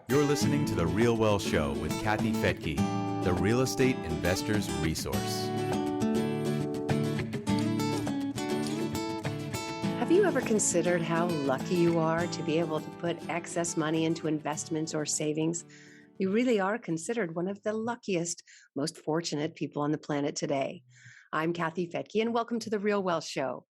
You're listening to The Real Wealth Show with Kathy Fedke, the real estate investor's resource. Have you ever considered how lucky you are to be able to put excess money into investments or savings? You really are considered one of the luckiest, most fortunate people on the planet today. I'm Kathy Fedke, and welcome to The Real Wealth Show.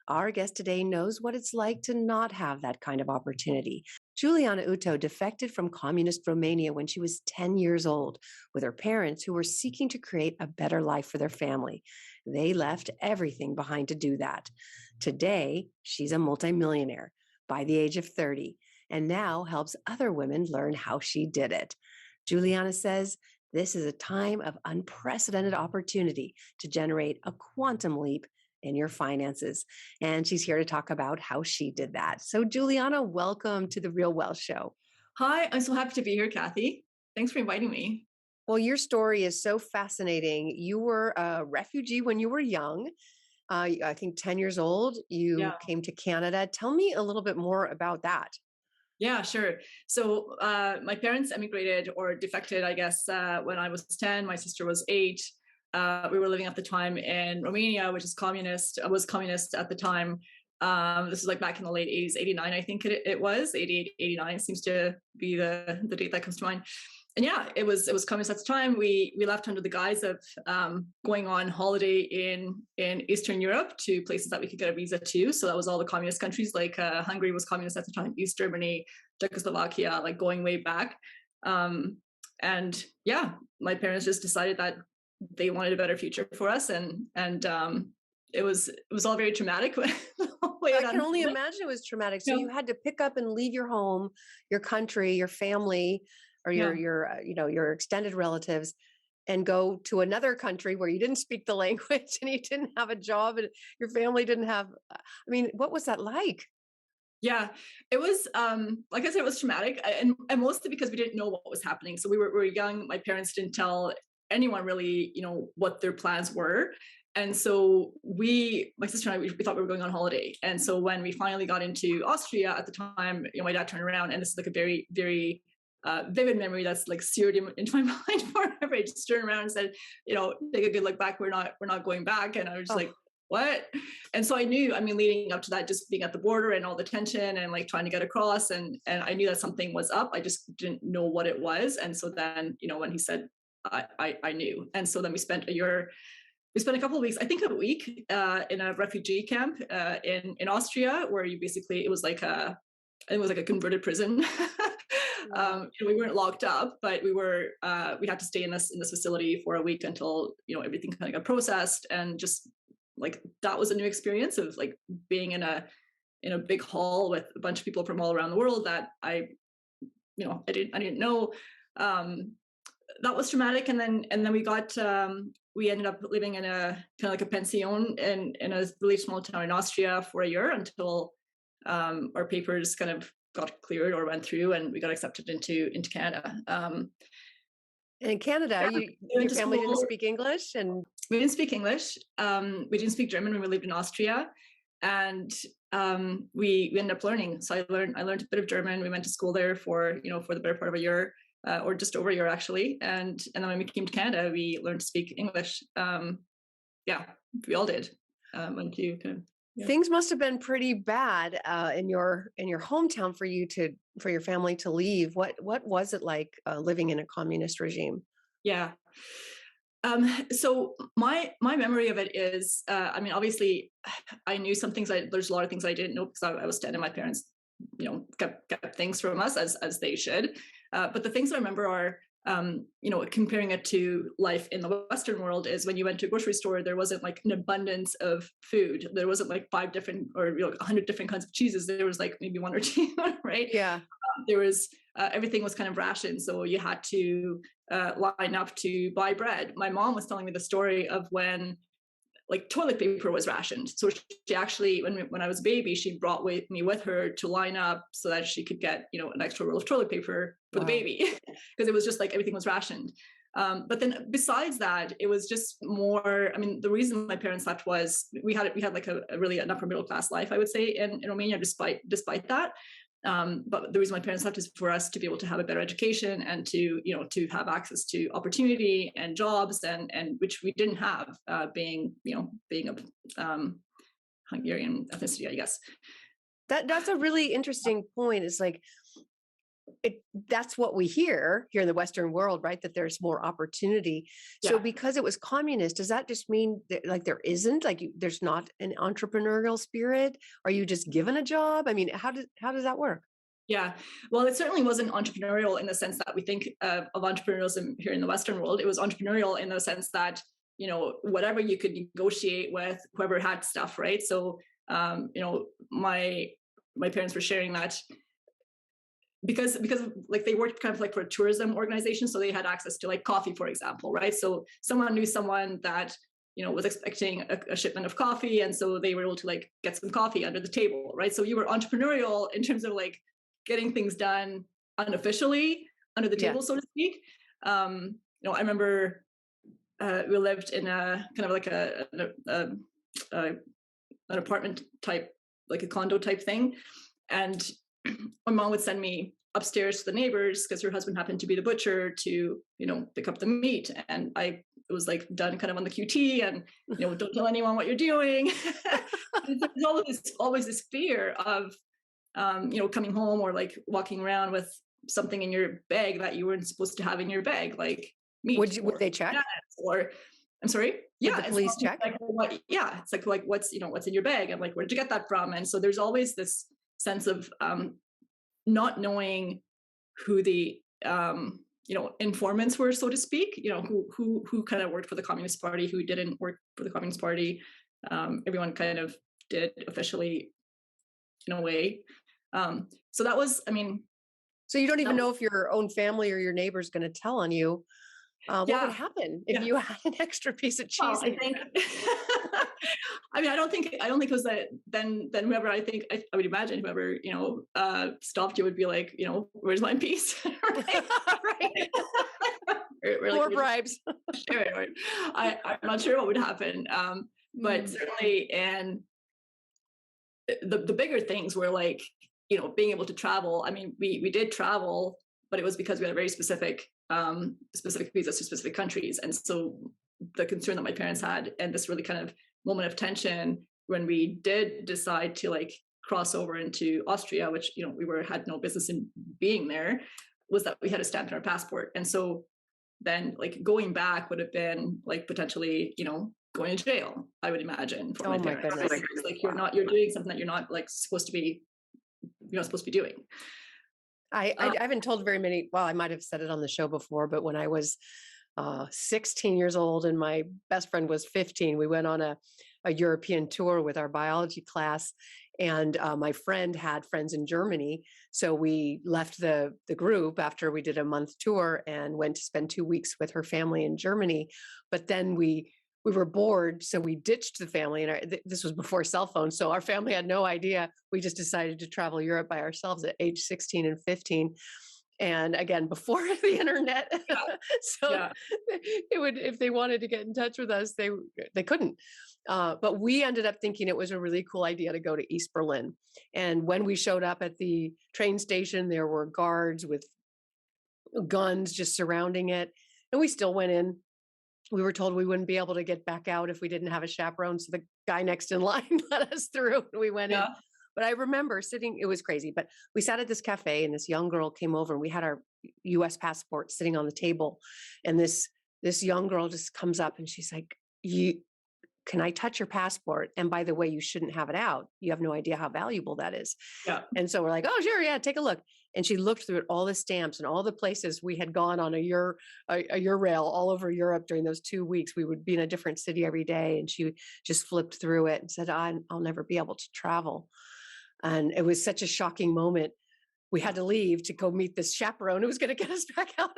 Our guest today knows what it's like to not have that kind of opportunity. Juliana Uto defected from communist Romania when she was 10 years old with her parents who were seeking to create a better life for their family. They left everything behind to do that. Today, she's a multi-millionaire by the age of 30 and now helps other women learn how she did it. Juliana says this is a time of unprecedented opportunity to generate a quantum leap in your finances. And she's here to talk about how she did that. So Juliana, welcome to the Real Wealth Show. Hi, I'm so happy to be here, Kathy. Thanks for inviting me. Well, your story is so fascinating. You were a refugee when you were young, I think 10 years old. You came to Canada. Tell me a little bit more about that. Yeah, sure. So my parents emigrated or defected, I guess, when I was 10. My sister was 8. We were living at the time in Romania, which is communist. I was communist at the time. This is like back in the late 80s, 89, I think it was. 88, 89 seems to be the date that comes to mind. And yeah, it was communist at the time. We left under the guise of going on holiday in Eastern Europe to places that we could get a visa to. So that was all the communist countries, like Hungary was communist at the time, East Germany, Czechoslovakia, like going way back. And yeah, my parents just decided that they wanted a better future for us, and it was all very traumatic. I can only imagine it was traumatic. So you had to pick up and leave your home, your country, your family, or your extended relatives, and go to another country where you didn't speak the language and you didn't have a job and your family didn't have. I mean, what was that like? Yeah, it was, like I said, it was traumatic, and mostly because we didn't know what was happening. So we were young. My parents didn't tell anyone really, what their plans were. And so my sister and I, we thought we were going on holiday. And so when we finally got into Austria at the time, my dad turned around, and this is like a very, very vivid memory that's like seared into my mind forever. He just turned around and said, take a good look back. We're not going back. And I was just like, what? And so I knew, leading up to that, just being at the border and all the tension and like trying to get across, and I knew that something was up. I just didn't know what it was. And so then, when he said, I knew. And so then we spent a couple of weeks, I think a week, in a refugee camp in Austria, where it was like a converted prison. We weren't locked up, but we had to stay in this facility for a week until everything kind of got processed. And just like that was a new experience of like being in a big hall with a bunch of people from all around the world that I didn't know. That was traumatic. And then we ended up living in a kind of like a pension in a really small town in Austria for a year until our papers kind of got cleared or went through, and we got accepted into Canada. And in Canada, your family didn't speak English, and we didn't speak English. We didn't speak German when we lived in Austria, and we ended up learning. So I learned a bit of German. We went to school there for the better part of a year. Or just over a year, actually. And then when we came to Canada, we learned to speak English. We all did. Things must have been pretty bad in your hometown for your family to leave. What was it like living in a communist regime? Yeah. So my memory of it is, obviously, I knew some things. There's a lot of things I didn't know because I was 10, and my parents, kept things from us as they should. But the things I remember are, comparing it to life in the Western world, is when you went to a grocery store, there wasn't like an abundance of food. There wasn't like 5 different or 100 different kinds of cheeses. There was like maybe 1 or 2, right? Yeah. There was everything was kind of rationed, so you had to line up to buy bread. My mom was telling me the story of when like toilet paper was rationed. So she actually, when I was a baby, she brought me with her to line up so that she could get, an extra roll of toilet paper for the baby, because it was just like everything was rationed. But then besides that, it was just more, the reason my parents left was we had like a really an upper middle class life, I would say, in Romania, despite that. But the reason my parents left is for us to be able to have a better education and to, to have access to opportunity and jobs, and which we didn't have, being of Hungarian ethnicity, I guess. That's a really interesting point. It's like, that's what we hear here in the Western world, right? That there's more opportunity. So because it was communist, does that just mean that, like, there isn't, like, there's not an entrepreneurial spirit? Are you just given a job? I mean, how does that work? Yeah, well, it certainly wasn't entrepreneurial in the sense that we think of entrepreneurialism here in the Western world. It was entrepreneurial in the sense that, whatever you could negotiate with whoever had stuff, right? So, my parents were sharing that because like they worked kind of like for a tourism organization, so they had access to like coffee, for example, right? So someone knew someone that was expecting a shipment of coffee, and so they were able to like get some coffee under the table, right? So you were entrepreneurial in terms of like getting things done unofficially under the table, so to speak. I remember we lived in a kind of like an apartment type, like a condo type thing, and my mom would send me upstairs to the neighbors because her husband happened to be the butcher to, pick up the meat. And it was like done kind of on the QT, and, don't tell anyone what you're doing. There's always this fear of, coming home or like walking around with something in your bag that you weren't supposed to have in your bag, like meat. Would they check? Or, I'm sorry. Would the police check? Like, it's like what's in your bag, and like, where did you get that from? And so there's always this sense of not knowing who the informants were, so to speak. Who kind of worked for the Communist Party, who didn't work for the Communist Party. Everyone kind of did officially, in a way. So that was, so you don't even know if your own family or your neighbor's going to tell on you. What would happen if you had an extra piece of cheese? Well, I think. I don't think it was that. Then whoever, I would imagine whoever stopped you would be like, where's my piece? Right. More bribes. I'm not sure what would happen, but certainly, and the bigger things were like, being able to travel. We did travel, but it was because we had a very specific visas to specific countries. And so the concern that my parents had, and this really kind of moment of tension when we did decide to like cross over into Austria, which, we had no business in being there, was that we had a stamp in our passport. And so then like going back would have been like potentially, going to jail, I would imagine, for my parents. Goodness. Like you're doing something that you're not supposed to be doing. I haven't told very many. Well, I might have said it on the show before, but when I was 16 years old and my best friend was 15, we went on a European tour with our biology class, and my friend had friends in Germany. So we left the group after we did a month tour and went to spend 2 weeks with her family in Germany. But then we were bored, so we ditched the family, and this was before cell phones, so our family had no idea. We just decided to travel Europe by ourselves at age 16 and 15, and again, before the internet. It would, if they wanted to get in touch with us, they couldn't. But we ended up thinking it was a really cool idea to go to East Berlin. And when we showed up at the train station, there were guards with guns just surrounding it, and we still went in. We were told we wouldn't be able to get back out if we didn't have a chaperone. So the guy next in line let us through, and we went in. But I remember sitting, it was crazy, but we sat at this cafe, and this young girl came over, and we had our US passport sitting on the table. And this young girl just comes up, and she's like, can I touch your passport? And by the way, you shouldn't have it out. You have no idea how valuable that is. Yeah. And so we're like, oh, sure. Yeah. Take a look. And she looked through it, all the stamps and all the places we had gone on a Eurail all over Europe during those 2 weeks. We would be in a different city every day. And she just flipped through it and said, I'll never be able to travel. And it was such a shocking moment. We had to leave to go meet this chaperone who was going to get us back out.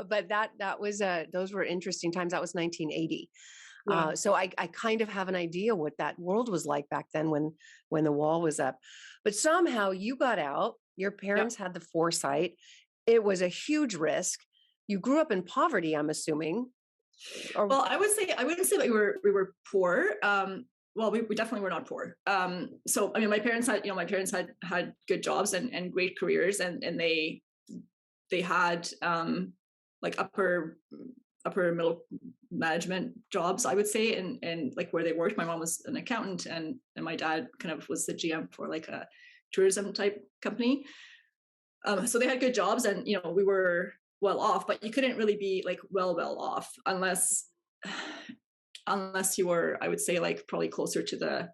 But that was, those were interesting times. That was 1980. Yeah. So I kind of have an idea what that world was like back then when the wall was up. But somehow you got out. Your parents had the foresight. It was a huge risk. You grew up in poverty, I'm assuming. Well, I wouldn't say that we were poor. well, we definitely were not poor. So I mean, my parents had good jobs and great careers, and they had like upper middle management jobs, I would say, and like where they worked. My mom was an accountant, and my dad kind of was the GM for like a tourism type company. So they had good jobs, and we were well off, but you couldn't really be like well off unless you were, I would say, like probably closer to the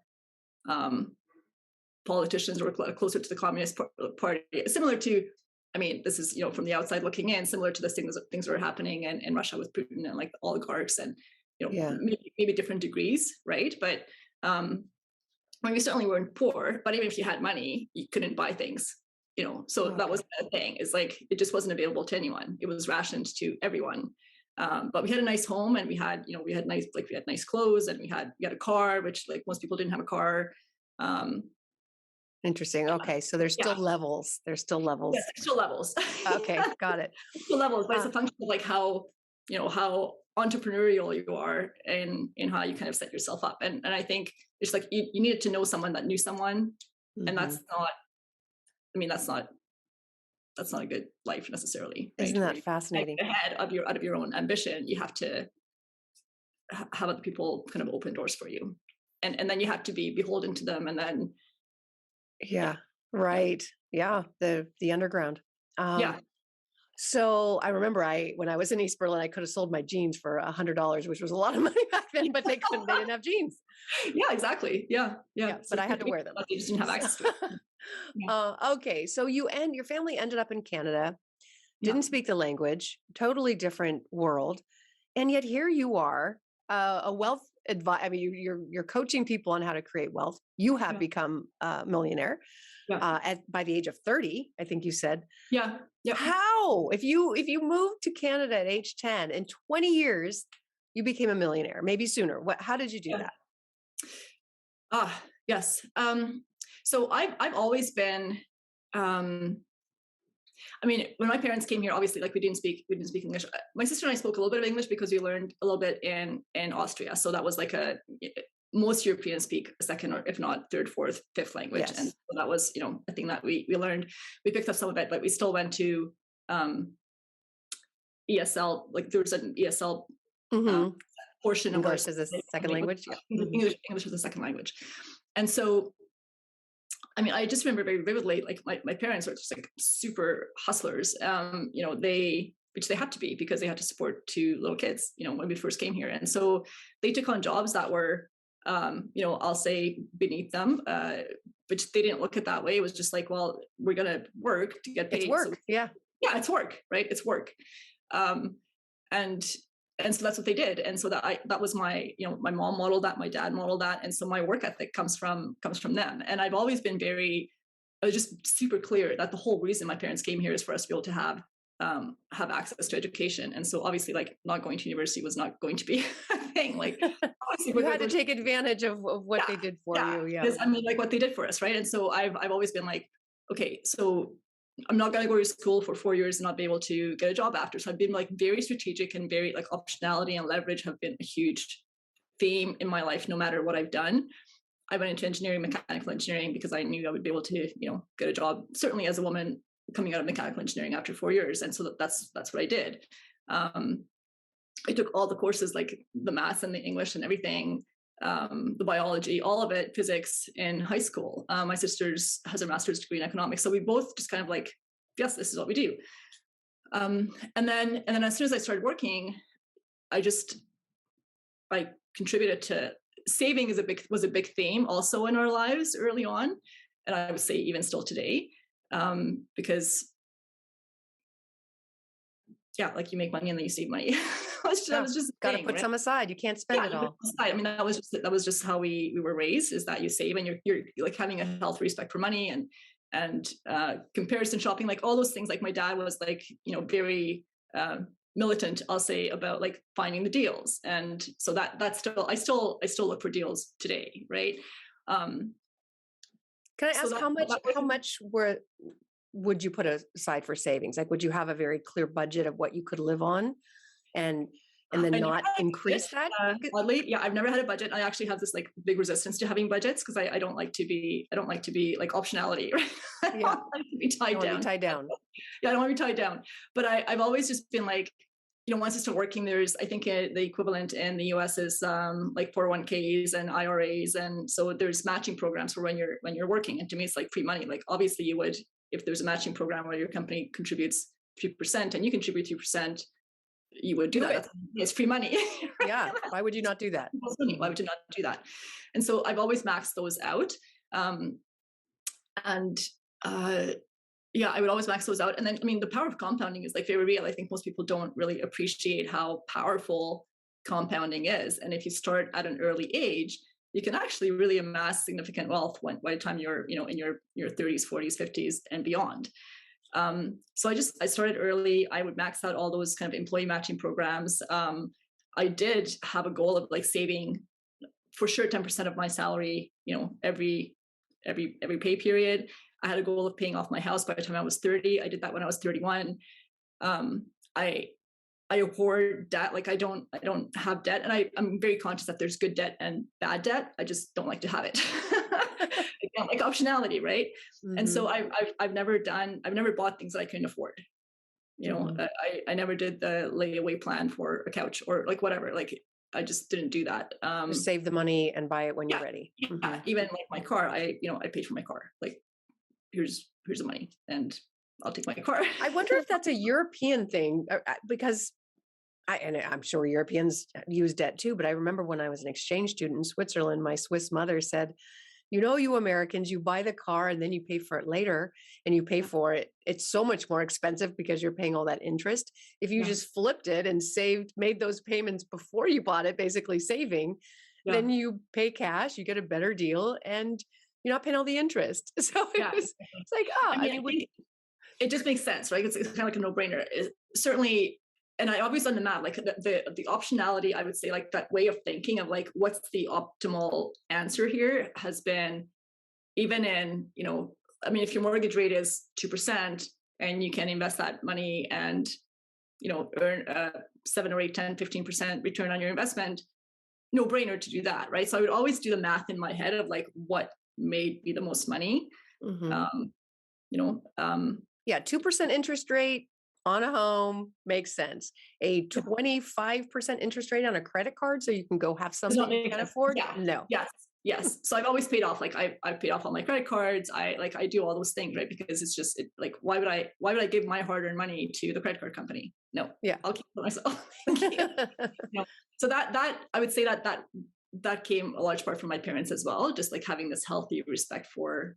politicians or closer to the Communist Party, similar to, I mean, this is, from the outside looking in, similar to the things that were happening in Russia with Putin and like the oligarchs, and maybe different degrees, right? But when we certainly weren't poor, but even if you had money, you couldn't buy things, so that was the thing. It's like it just wasn't available to anyone. It was rationed to everyone. But we had a nice home, and we had nice clothes, and we had a car, which like most people didn't have a car. Interesting. Okay. So there's still levels. There's still levels. Yes, there's still levels. Okay. Got it. Still levels, but it's a function of like how entrepreneurial you are and how you kind of set yourself up. And I think it's like you needed to know someone that knew someone. Mm-hmm. And that's not a good life necessarily. Right? Isn't that fascinating? Ahead of out of your own ambition, you have to have other people kind of open doors for you, and then you have to be beholden to them, and then right, the underground. So I remember when I was in East Berlin, I could have sold my jeans for $100, which was a lot of money back then, but they didn't have jeans. Yeah, exactly. Yeah. So but I had to wear them. They just didn't have access to it. Okay. So you and your family ended up in Canada, didn't speak the language, totally different world. And yet here you are, a wealth advice. I mean, you're coaching people on how to create wealth. You have become a millionaire by the age of 30, I think you said. Yeah. How? If you moved to Canada at age 10, in 20 years, you became a millionaire, maybe sooner. How did you do that? Yes. So I've always been, I mean, when my parents came here, obviously, like we didn't speak English. My sister and I spoke a little bit of English because we learned a little bit in Austria. So that was like most Europeans speak a second, or if not third, fourth, fifth language. Yes. And so that was, a thing that we learned. We picked up some of it, but we still went to ESL. Like there was an ESL portion of English as a second language. English as a second language. And so, I mean, I just remember very vividly, like my parents were just like super hustlers, which they had to be because they had to support 2 little kids, when we first came here. And so they took on jobs that were, I'll say beneath them, which they didn't look at that way. It was just like, well, we're going to work to get paid. It's work. So, yeah, it's work, right? It's work. And so that's what they did. And so that was my mom modeled that, my dad modeled that. And so my work ethic comes from them. And I've always been I was just super clear that the whole reason my parents came here is for us to be able to have access to education. And so obviously, like, not going to university was not going to be a thing. Like, you had to take advantage of what they did for you. Yeah. I mean, like what they did for us. Right. And so I've always been like, okay, so I'm not going to go to school for 4 years and not be able to get a job after. So I've been like very strategic, and very like optionality and leverage have been a huge theme in my life, no matter what I've done. I went into mechanical engineering, because I knew I would be able to, get a job, certainly as a woman coming out of mechanical engineering after 4 years. And so that's what I did. I took all the courses, like the maths and the English and everything, the biology, all of it, physics, in high school. My sister has a master's degree in economics. So we both just kind of like, yes, this is what we do. And then as soon as I started working, I contributed to saving was a big theme also in our lives early on. And I would say even still today, because like you make money and then you save money. That was just got to put some aside. You can't spend it all. I mean, that was just how we were raised, is that you save, and you're like having a healthy respect for money and comparison shopping, like all those things. Like my dad was like, very militant, I'll say, about like finding the deals. And so that's still, I still look for deals today. Right. Can I ask how much would you put aside for savings? Like, would you have a very clear budget of what you could live on? And and then I never not had a increase budget, that? oddly, yeah, I've never had a budget. I actually have this like big resistance to having budgets because I don't like to be like optionality, right? I don't Yeah. like to be tied Don't want to down. be tied down. Yeah, I don't want to be tied down. But I've always just been like, once I start working, there's, I think the equivalent in the US is like 401ks and IRAs. And so there's matching programs for when you're working. And to me, it's like free money. Like obviously you would, if there's a matching program where your company contributes 3% and you contribute 3%, you would do that. It's free money. Right? Yeah. Why would you not do that? Why would you not do that? And so I've always maxed those out. Yeah, I would always max those out. And then, I mean, the power of compounding is like very real. I think most people don't really appreciate how powerful compounding is. And if you start at an early age, you can actually really amass significant wealth by the time you're, in your 30s, 40s, 50s and beyond. So I started early. I would max out all those kind of employee matching programs. I did have a goal of like saving for sure 10% of my salary, every pay period. I had a goal of paying off my house by the time I was 30. I did that when I was 31. I abhor debt. Like I don't have debt, and I'm very conscious that there's good debt and bad debt. I just don't like to have it. Again, like optionality, right? Mm-hmm. And so I've never bought things that I couldn't afford. Mm-hmm. I never did the layaway plan for a couch or like whatever. Like I just didn't do that. Just save the money and buy it when you're ready. Yeah. Mm-hmm. Even like my car, I paid for my car. Like here's the money and I'll take my car. I wonder if that's a European thing because I'm sure Europeans use debt too, but I remember when I was an exchange student in Switzerland, my Swiss mother said, you Americans, you buy the car and then you pay for it later and you pay for it. It's so much more expensive because you're paying all that interest. If you just flipped it and made those payments before you bought it, basically saving, then you pay cash, you get a better deal and you're not paying all the interest. So it's like, it just makes sense, right? It's kind of like a no-brainer. Certainly, and I always done the math, like the optionality, I would say like that way of thinking of like, what's the optimal answer here has been even in, if your mortgage rate is 2% and you can invest that money and, earn 7 or 8, 10, 15% return on your investment, no brainer to do that. Right. So I would always do the math in my head of like, what made me the most money. Mm-hmm. 2% interest rate on a home makes sense. A 25% interest rate on a credit card, so you can go have something you can afford. Yeah. No. Yes. So I've always paid off. Like I've paid off all my credit cards. I do all those things, right? Because it's just like, why would I give my hard-earned money to the credit card company? No. Yeah. I'll keep it myself. So that I would say that came a large part from my parents as well, just like having this healthy respect for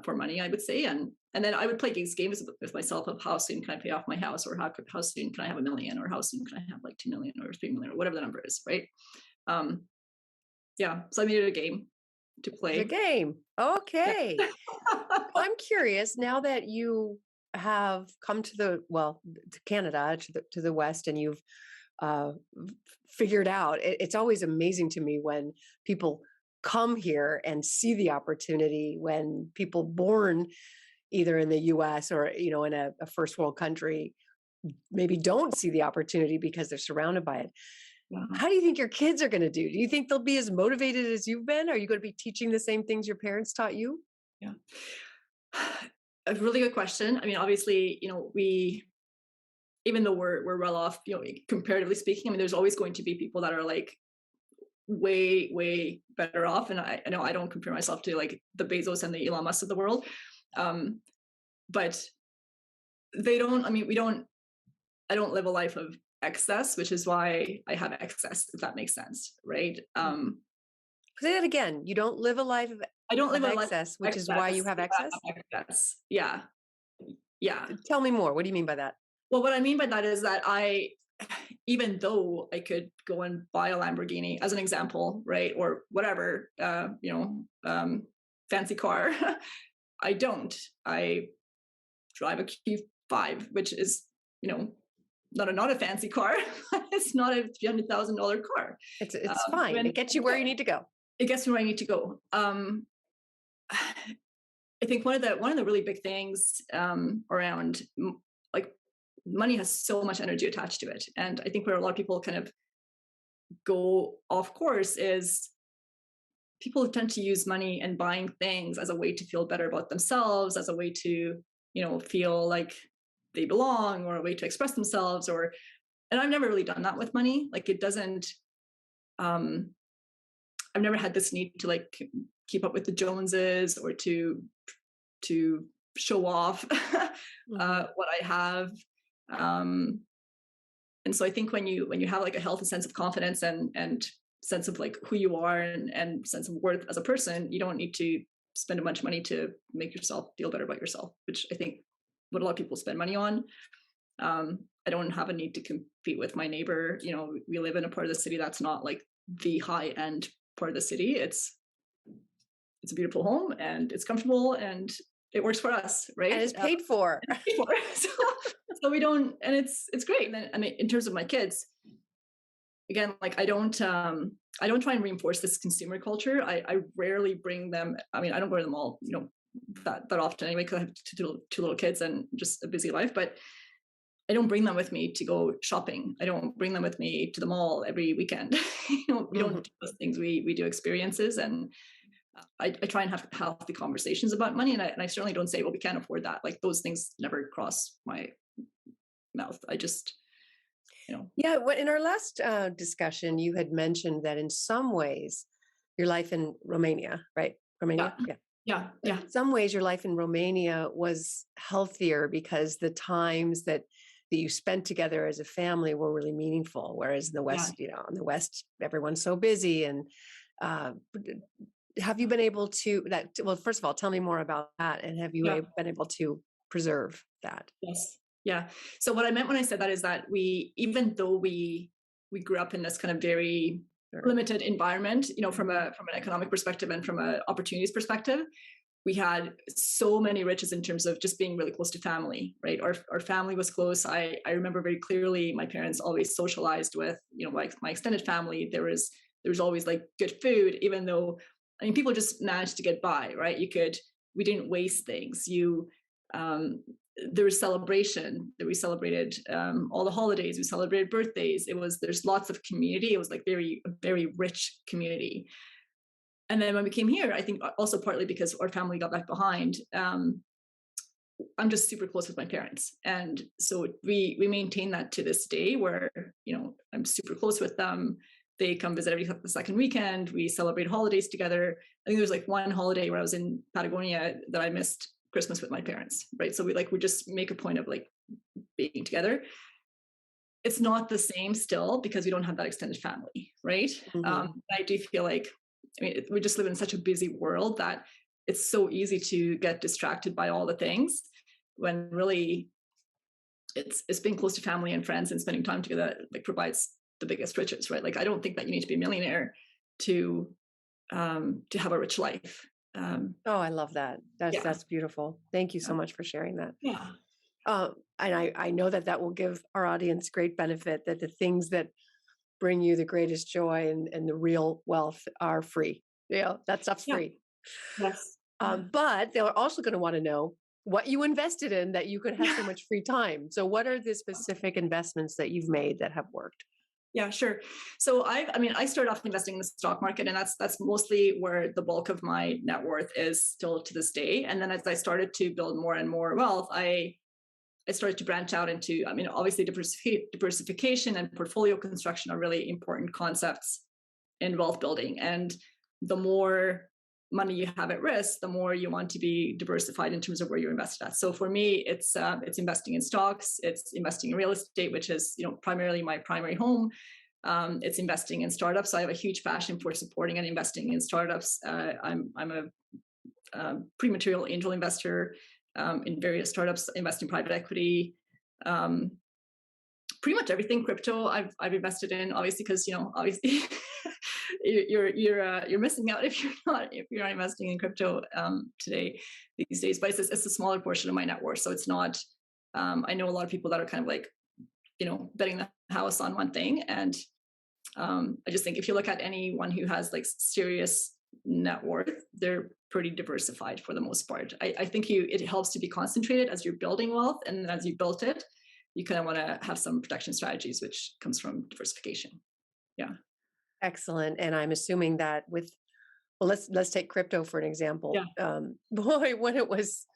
money, I would say. And then I would play these games with myself of how soon can I pay off my house, or how soon can I have $1 million, or how soon can I have like 2 million or 3 million or whatever the number is, right? So I made it a game to play. The game. Okay. Well, I'm curious now that you have come to Canada, to the West, and you've figured out. It's always amazing to me when people come here and see the opportunity, when people born either in the US or, in a first world country, maybe don't see the opportunity because they're surrounded by it. Yeah. How do you think your kids are going to do? Do you think they'll be as motivated as you've been? Are you going to be teaching the same things your parents taught you? Yeah. A really good question. I mean, obviously, even though we're well off, comparatively speaking, I mean, there's always going to be people that are like way, way better off. And I know I don't compare myself to like the Bezos and the Elon Musk of the world. But I don't live a life of excess, which is why I have excess, if that makes sense. Right. Say that again. You don't live a life of excess, which is why you have excess? Excess. Yeah. Yeah. Tell me more. What do you mean by that? Well, what I mean by that is that even though I could go and buy a Lamborghini as an example, right? Or whatever, fancy car, I don't. I drive a Q5, which is, not a fancy car. It's not a $300,000 car. It's fine. It gets you where you need to go. It gets me where I need to go. I think one of the really big things around like money has so much energy attached to it. And I think where a lot of people kind of go off course is people tend to use money and buying things as a way to feel better about themselves, as a way to, feel like they belong, or a way to express themselves. And I've never really done that with money. Like, it doesn't, I've never had this need to like keep up with the Joneses, or to show off what I have. And so I think when you have like a healthy sense of confidence and sense of like who you are, and sense of worth as a person, you don't need to spend a bunch of money to make yourself feel better about yourself, which I think what a lot of people spend money on. I don't have a need to compete with my neighbor. We live in a part of the city that's not like the high end part of the city. It's a beautiful home, and it's comfortable, and it works for us, right? And it's paid for. So we don't, and it's great. And then, I mean, in terms of my kids, again, like I don't try and reinforce this consumer culture. I rarely bring them. I mean, I don't go to the mall, that often anyway, because I have two little kids and just a busy life. But I don't bring them with me to go shopping. I don't bring them with me to the mall every weekend. We don't do those things. We do experiences, and I try and have healthy conversations about money. And I certainly don't say, well, we can't afford that. Like, those things never cross my mouth. I just, Yeah. In our last discussion, you had mentioned that in some ways, your life in Romania, right? Romania? Yeah. In some ways, your life in Romania was healthier because the times that you spent together as a family were really meaningful. Whereas in the West, in the West, everyone's so busy. And have you been able to well, first of all, tell me more about that. And have you been able to preserve that? Yes. Yeah. So what I meant when I said that is that even though we grew up in this kind of very limited environment, from an economic perspective and from an opportunities perspective, we had so many riches in terms of just being really close to family, right? Our family was close. I remember very clearly my parents always socialized with, my extended family. There was always like good food, even though, I mean, people just managed to get by, right? We didn't waste things. There was celebration, that we celebrated all the holidays, we celebrated birthdays. There's lots of community. It was like very, very rich community. And then when we came here, I think also partly because our family got left behind, I'm just super close with my parents. And so we maintain that to this day, where, I'm super close with them. They come visit every second weekend. We celebrate holidays together. I think there's like one holiday where I was in Patagonia that I missed Christmas with my parents, right? So we just make a point of like being together. It's not the same still because we don't have that extended family, right? I do feel like, we just live in such a busy world that it's so easy to get distracted by all the things, when really it's being close to family and friends and spending time together that like provides the biggest riches, right? Like, I don't think that you need to be a millionaire to have a rich life. Oh, I love that. That's beautiful. Thank you so much for sharing that. Yeah. And I know that will give our audience great benefit, that the things that bring you the greatest joy and the real wealth are free. That stuff's free. Yes. But they're also going to want to know what you invested in that you could have so much free time. So what are the specific investments that you've made that have worked? Yeah, sure. So I started off investing in the stock market, and that's mostly where the bulk of my net worth is still to this day. And then as I started to build more and more wealth, I started to branch out into, obviously diversification and portfolio construction are really important concepts in wealth building. And the more money you have at risk, the more you want to be diversified in terms of where you're invested at. So for me, it's investing in stocks, it's investing in real estate, which is primarily my primary home. It's investing in startups. So I have a huge passion for supporting and investing in startups. I'm a pre-material angel investor in various startups, invest in private equity. Pretty much everything crypto I've invested in, obviously, because obviously you're missing out if you're not investing in crypto these days. But it's a smaller portion of my net worth, so it's not. I know a lot of people that are kind of like betting the house on one thing, and I just think if you look at anyone who has like serious net worth, they're pretty diversified for the most part. I think it helps to be concentrated as you're building wealth, and as you built it, you kind of want to have some protection strategies, which comes from diversification. Yeah. Excellent. And I'm assuming that with, well, let's take crypto for an example. Yeah. Boy, when it was,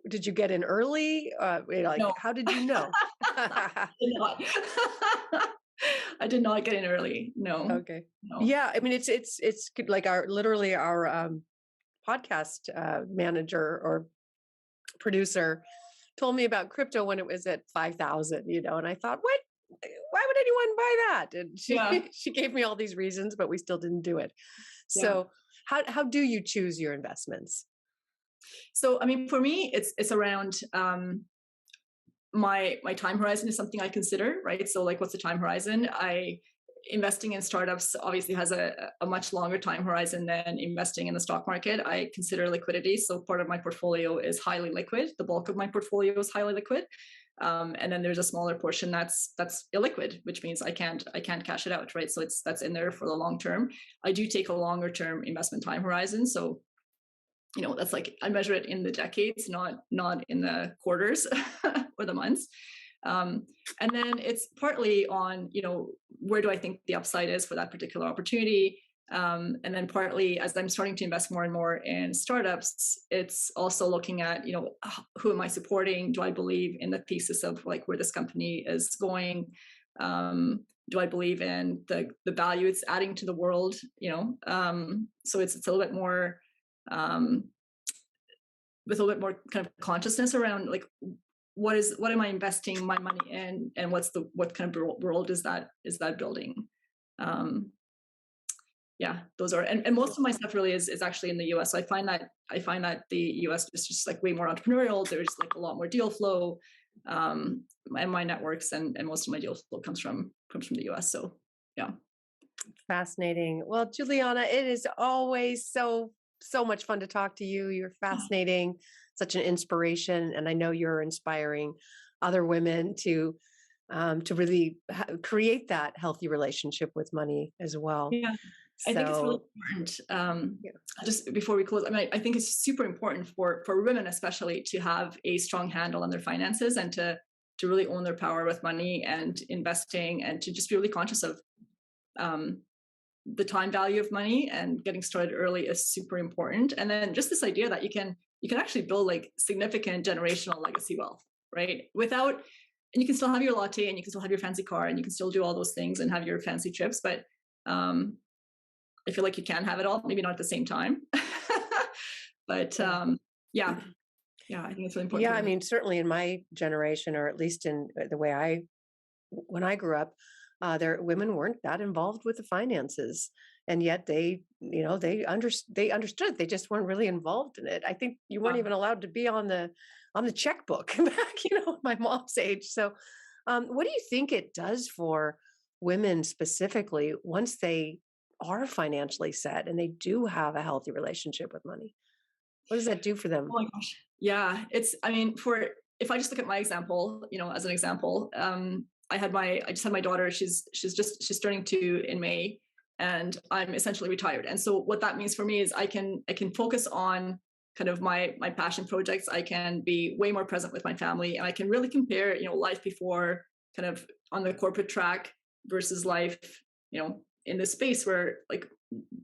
did you get in early? Like, No, how did you know? did not. I did not get in early. No, Okay. no. Yeah. I mean, it's like literally our podcast manager or producer told me about crypto when it was at 5,000, and I thought, what? Why would anyone buy that? And she Yeah, she gave me all these reasons, but we still didn't do it. yeah. So how do you choose your investments? So, I mean, for me, it's around my time horizon is something I consider, right? So, like, what's the time horizon? Investing in startups obviously has a much longer time horizon than investing in the stock market. I consider liquidity. So part of my portfolio is highly liquid. The bulk of my portfolio is highly liquid. And then there's a smaller portion that's illiquid, which means I can't cash it out, right? So that's in there for the long term. I do take a longer term investment time horizon. So, that's like, I measure it in the decades, not in the quarters or the months. And then it's partly on, where do I think the upside is for that particular opportunity? And then partly, as I'm starting to invest more and more in startups, it's also looking at, who am I supporting? Do I believe in the thesis of like where this company is going? Do I believe in the value it's adding to the world? So it's a little bit more, with a little bit more kind of consciousness around like, what am I investing my money in, and what kind of world is that building? Yeah, those are, and most of my stuff really is actually in the US. So I find that the US is just like way more entrepreneurial. There's like a lot more deal flow, and my networks and most of my deal flow comes from the US. So yeah. Fascinating. Well, Juliana, it is always so much fun to talk to you. You're fascinating, such an inspiration, and I know you're inspiring other women to really create that healthy relationship with money as well. Yeah, I think it's really important. Yeah. Just before we close, I mean, I think it's super important for women, especially, to have a strong handle on their finances and to really own their power with money and investing, and to just be really conscious of the time value of money, and getting started early is super important. And then just this idea that you can actually build like significant generational legacy wealth, right? And you can still have your latte, and you can still have your fancy car, and you can still do all those things and have your fancy trips, but I feel like you can have it all, maybe not at the same time. But yeah, I think it's really important. Yeah, I mean, certainly in my generation, or at least in the way when I grew up, women weren't that involved with the finances, and yet they understood. They just weren't really involved in it. I think you weren't even allowed to be on the checkbook back, my mom's age. So, what do you think it does for women specifically once they are financially set and they do have a healthy relationship with money? What does that do for them? Oh my gosh. Yeah. I mean, if I just look at my example, as an example, I just had my daughter. She's turning 2 in May, and I'm essentially retired. And so what that means for me is I can focus on kind of my passion projects. I can be way more present with my family, and I can really compare, life before, kind of on the corporate track, versus life, in this space where like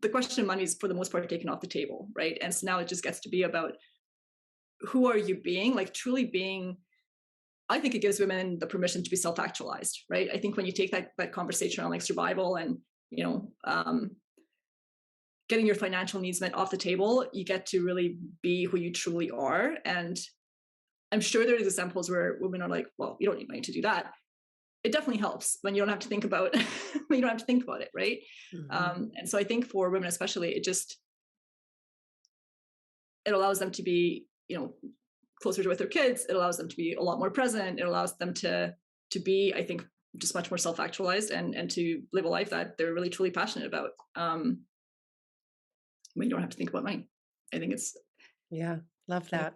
the question of money is for the most part taken off the table, right? And so now it just gets to be about who are you being, like truly being. I think it gives women the permission to be self-actualized, right? I think when you take that conversation on like survival and, getting your financial needs met off the table, you get to really be who you truly are. And I'm sure there's examples where women are like, well, you don't need money to do that. It definitely helps when you don't have to think about it, right? Mm-hmm. And so I think for women especially, it allows them to be, closer with their kids. It allows them to be a lot more present. It allows them to be, I think, just much more self-actualized and to live a life that they're really truly passionate about. When you don't have to think about money. I think it's. Yeah, love that.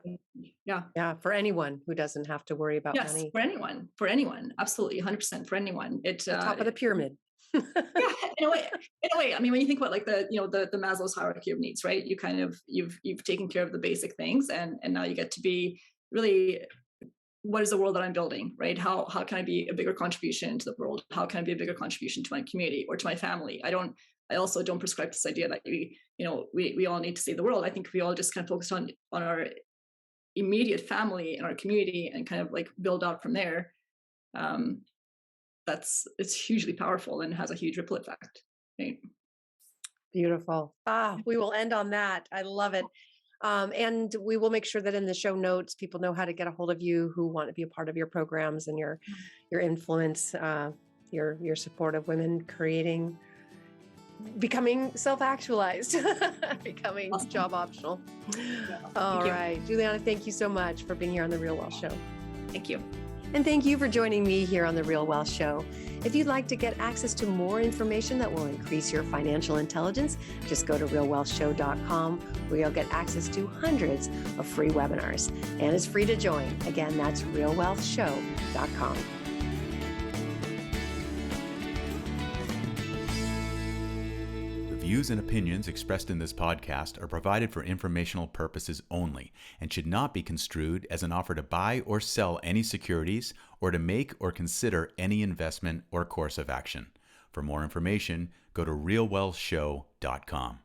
Yeah. Yeah, for anyone who doesn't have to worry about money. Yes, for anyone, absolutely, 100% for anyone. It's the top of the pyramid. Yeah, in a way. I mean, when you think about like the Maslow's hierarchy of needs, right? You kind of you've taken care of the basic things, and now you get to be really, what is the world that I'm building, right? How can I be a bigger contribution to the world? How can I be a bigger contribution to my community or to my family? I don't I also don't prescribe this idea that we all need to save the world. I think we all just kind of focus on our immediate family and our community and kind of like build out from there. It's hugely powerful and has a huge ripple effect. Right? Beautiful. We will end on that. I love it. And we will make sure that in the show notes, people know how to get a hold of you who want to be a part of your programs and your influence, your support of women becoming self-actualized, becoming Awesome. job optional. Yeah. All right. Juliana, thank you so much for being here on The Real Wealth Show. Thank you. And thank you for joining me here on The Real Wealth Show. If you'd like to get access to more information that will increase your financial intelligence, just go to realwealthshow.com, where you'll get access to hundreds of free webinars. And it's free to join. Again, that's realwealthshow.com. The views and opinions expressed in this podcast are provided for informational purposes only and should not be construed as an offer to buy or sell any securities or to make or consider any investment or course of action. For more information, go to realwealthshow.com.